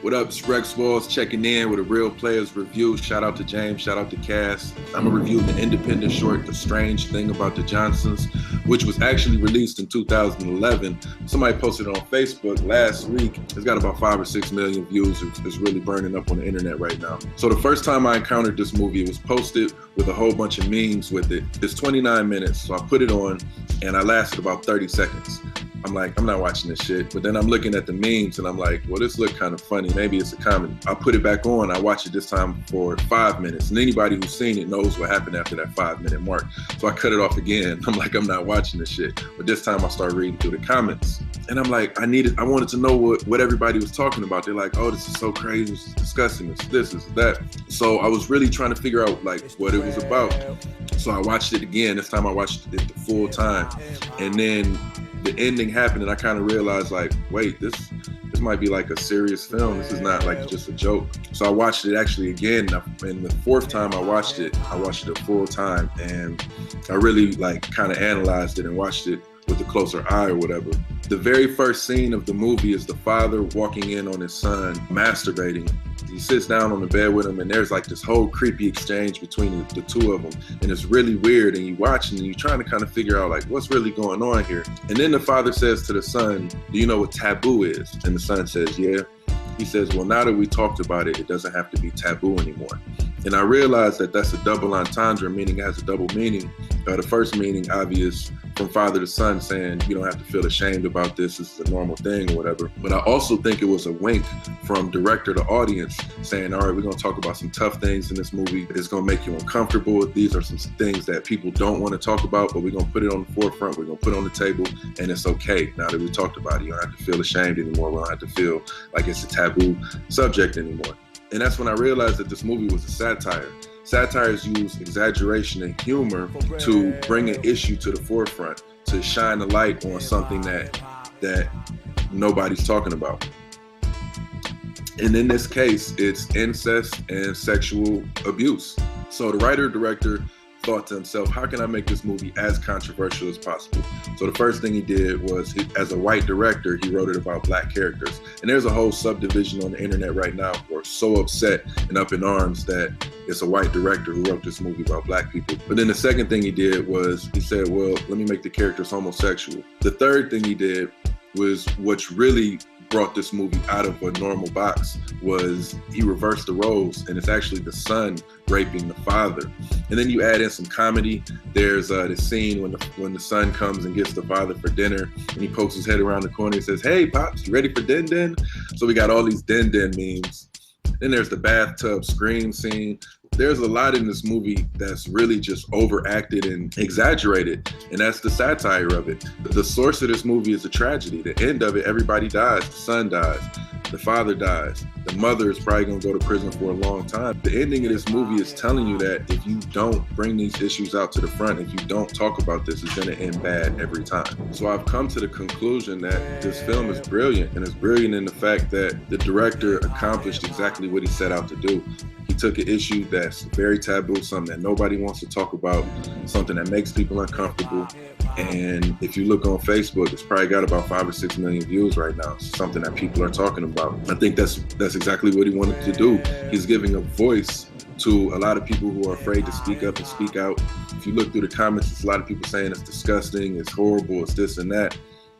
What up, it's Rex Walls checking in with a Real Players review. Shout out to James, shout out to Cass. I'm going to review the independent short, The Strange Thing About the Johnsons, which was actually released in 2011. Somebody posted it on Facebook last week. It's got about 5 or 6 million views. It's really burning up on the internet right now. So the first time I encountered this movie, it was posted with a whole bunch of memes with it. It's 29 minutes, so I put it on and I lasted about 30 seconds. I'm like, I'm not watching this shit. But then I'm looking at the memes and I'm like, well, this look kind of funny. Maybe it's a comedy. I put it back on. I watched it this time for 5 minutes. And anybody who's seen it knows what happened after that 5-minute mark. So I cut it off again. I'm like, I'm not watching this shit. But this time I started reading through the comments. And I'm like, I wanted to know what everybody was talking about. They're like, oh, this is so crazy. This is disgusting. This is that. So I was really trying to figure out like what it was about. So I watched it again. This time I watched it the full time. And then the ending happened and I kind of realized like, wait, this might be like a serious film. This is not like just a joke. So I watched it actually again. And the fourth time I watched it a full time. And I really like kind of analyzed it and watched it with a closer eye or whatever. The very first scene of the movie is the father walking in on his son, masturbating. He sits down on the bed with him and there's like this whole creepy exchange between the two of them. And it's really weird and you watch and you're trying to kind of figure out like what's really going on here. And then the father says to the son, do you know what taboo is? And the son says, yeah. He says, well, now that we talked about it, it doesn't have to be taboo anymore. And I realized that that's a double entendre, meaning it has a double meaning. The first meaning, obvious, from father to son, saying you don't have to feel ashamed about this is a normal thing or whatever. But I also think it was a wink from director to audience saying, all right, we're going to talk about some tough things in this movie. It's going to make you uncomfortable. These are some things that people don't want to talk about, but we're going to put it on the forefront. We're going to put it on the table, and it's okay. Now that we talked about it, you don't have to feel ashamed anymore. We don't have to feel like it's a taboo subject anymore. And that's when I realized that this movie was a satire. Satires use exaggeration and humor to bring an issue to the forefront, to shine a light on something that nobody's talking about. And in this case, it's incest and sexual abuse. So the writer-director thought to himself, how can I make this movie as controversial as possible? So the first thing he did was, as a white director, he wrote it about black characters. And there's a whole subdivision on the internet right now who are so upset and up in arms that it's a white director who wrote this movie about black people. But then the second thing he did was, he said, well, let me make the characters homosexual. The third thing he did was, what's really brought this movie out of a normal box, was he reversed the roles and it's actually the son raping the father. And then you add in some comedy. There's the scene when the son comes and gets the father for dinner and he pokes his head around the corner and says, hey Pops, you ready for din din? So we got all these din din memes. Then there's the bathtub scream scene. There's a lot in this movie that's really just overacted and exaggerated, and that's the satire of it. The source of this movie is a tragedy. The end of it, everybody dies. The son dies. The father dies. The mother is probably gonna go to prison for a long time. The ending of this movie is telling you that if you don't bring these issues out to the front, if you don't talk about this, it's gonna end bad every time. So I've come to the conclusion that this film is brilliant, and it's brilliant in the fact that the director accomplished exactly what he set out to do. He took an issue that's very taboo, something that nobody wants to talk about, something that makes people uncomfortable. And if you look on Facebook, it's probably got about 5 or 6 million views right now. It's something that people are talking about. I think that's exactly what he wanted to do. He's giving a voice to a lot of people who are afraid to speak up and speak out. If you look through the comments, it's a lot of people saying it's disgusting, it's horrible, it's this and that.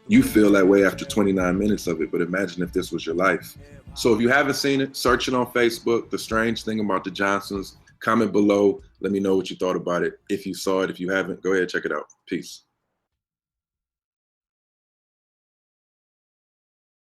You feel that way after 29 minutes of it, but imagine if this was your life. So if you haven't seen it, search it on Facebook, The Strange Thing About the Johnsons. Comment below. Let me know what you thought about it. If you saw it, if you haven't, go ahead, check it out. Peace.